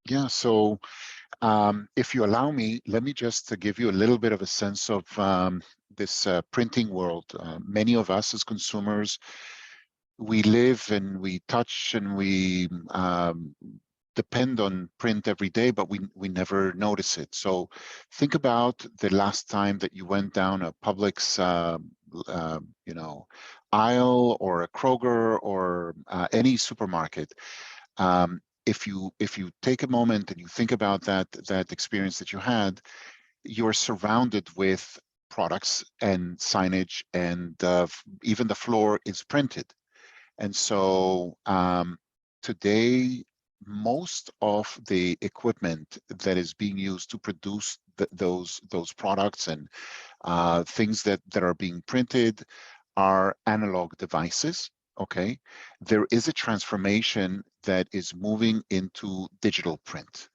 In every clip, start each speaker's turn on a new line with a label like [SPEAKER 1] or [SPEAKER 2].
[SPEAKER 1] Yeah, so if you allow me, let me just give you a little bit of a sense of this printing world. Many of us as consumers, we live and we touch and we depend on print every day, but we never notice it. So think about the last time that you went down a Publix, you know, aisle or a Kroger or any supermarket. If you take a moment and you think about that experience that you had, you're surrounded with products and signage, and even the floor is printed. And so today, most of the equipment that is being used to produce those products and things that are being printed are analog devices. Okay, there is a transformation that is moving into digital print.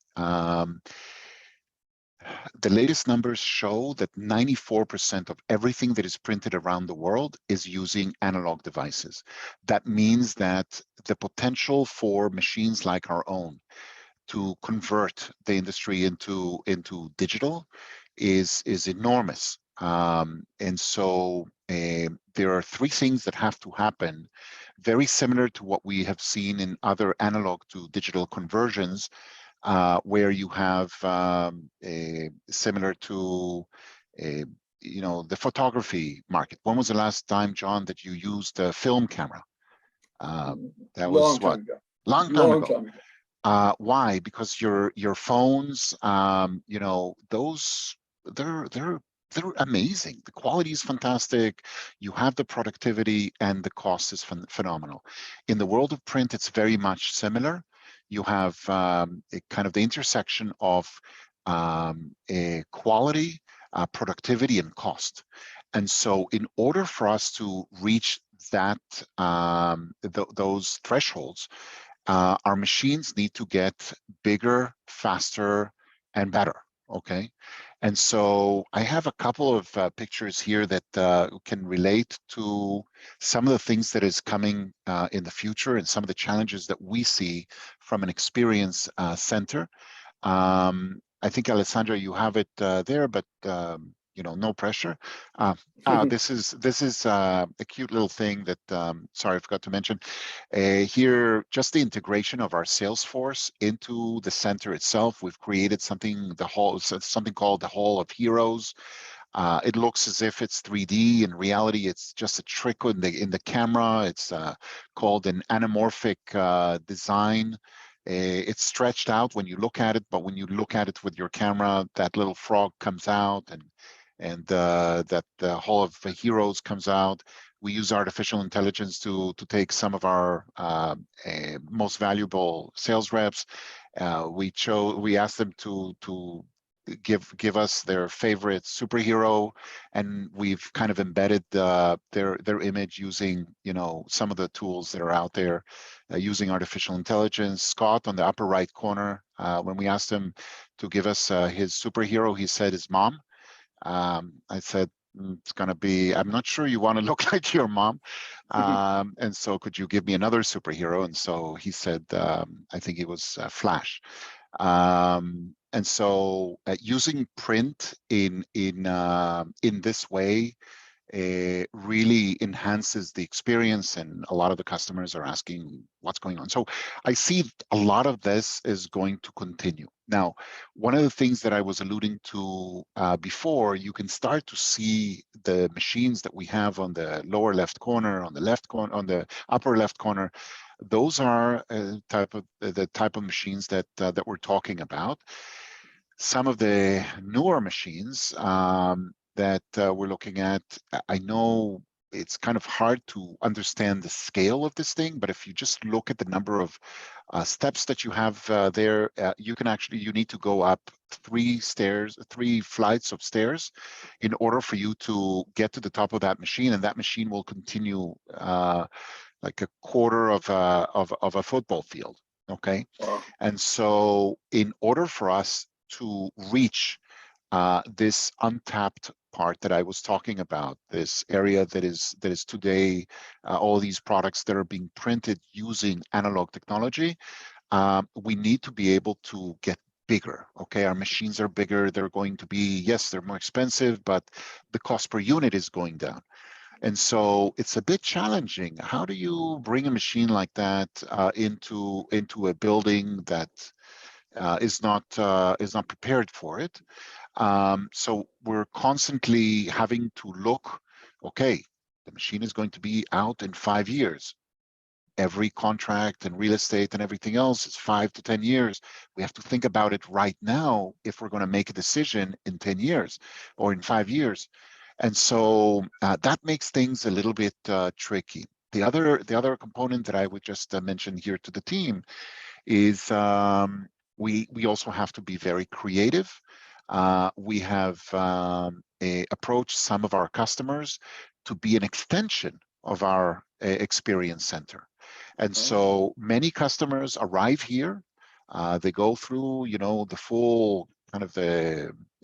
[SPEAKER 1] The latest numbers show that 94% of everything that is printed around the world is using analog devices. That means that the potential for machines like our own to convert the industry into digital is enormous. And so there are three things that have to happen, very similar to what we have seen in other analog to digital conversions, where you have similar to a, the photography market. When was the last time, John, that you used a film camera? That was
[SPEAKER 2] Long
[SPEAKER 1] what?
[SPEAKER 2] time ago.
[SPEAKER 1] Long time
[SPEAKER 2] Long
[SPEAKER 1] ago.
[SPEAKER 2] time ago.
[SPEAKER 1] Why? Because your phones, those they're amazing. The quality is fantastic. You have the productivity, and the cost is phenomenal. In the world of print, it's very much similar. You have a kind of the intersection of a quality, productivity, and cost. And so, in order for us to reach that those thresholds, our machines need to get bigger, faster, and better. Okay. And so I have a couple of pictures here that can relate to some of the things that is coming in the future and some of the challenges that we see from an experience center. I think, Alessandra, you have it there, but no pressure. This is a cute little thing that sorry, I forgot to mention. Here, just the integration of our Salesforce into the center itself. We've created something called the Hall of Heroes. It looks as if it's 3D. In reality, it's just a trick in the camera. It's called an anamorphic design. It's stretched out when you look at it, but when you look at it with your camera, that little frog comes out, and that the Hall of Heroes comes out. We use artificial intelligence to take some of our most valuable sales reps. We asked them to give us their favorite superhero, and we've kind of embedded their image using some of the tools that are out there using artificial intelligence. Scott, on the upper right corner, when we asked him to give us his superhero, he said his mom. I said, it's going to be, I'm not sure you want to look like your mom. And so could you give me another superhero? And so he said, I think it was Flash. And so using print in this way really enhances the experience, and a lot of the customers are asking what's going on. So I see a lot of this is going to continue. Now, one of the things that I was alluding to before, you can start to see the machines that we have on the lower left corner, on the left corner, on the upper left corner. Those are the type of machines that we're talking about. Some of the newer machines that we're looking at, I know it's kind of hard to understand the scale of this thing, but if you just look at the number of steps that you have there, you need to go up three flights of stairs in order for you to get to the top of that machine, and that machine will continue like a quarter of a football field. Okay.
[SPEAKER 2] Wow.
[SPEAKER 1] And so in order for us to reach this untapped part that I was talking about, this area that is today all these products that are being printed using analog technology, we need to be able to get bigger. Okay, our machines are bigger. They're going to be, yes, they're more expensive, but the cost per unit is going down. And so it's a bit challenging. How do you bring a machine like that into a building that is not prepared for it? So we're constantly having to look. Okay, the machine is going to be out in 5 years. Every contract and real estate and everything else is 5 to 10 years. We have to think about it right now if we're going to make a decision in 10 years or in 5 years. And so that makes things a little bit tricky. The other component that I would just mention here to the team is we also have to be very creative. We have approached some of our customers to be an extension of our experience center. And so many customers arrive here. They go through, the full kind of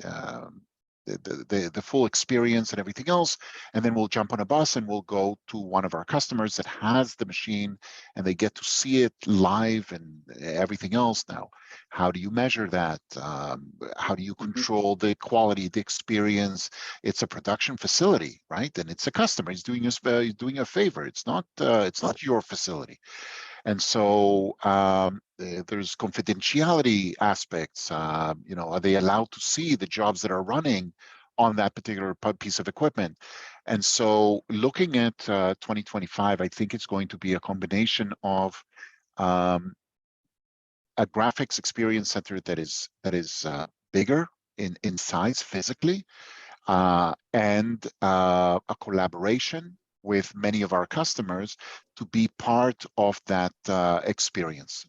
[SPEAKER 1] um, the full experience and everything else, and then we'll jump on a bus and we'll go to one of our customers that has the machine, and they get to see it live and everything else. Now, how do you measure that? How do you control the quality, the experience? It's a production facility, right? And it's a customer. He's doing a favor. It's not your facility. And so there's confidentiality aspects. Are they allowed to see the jobs that are running on that particular piece of equipment? And so looking at 2025, I think it's going to be a combination of um, a graphics experience center that is bigger in size physically, and a collaboration with many of our customers to be part of that experience.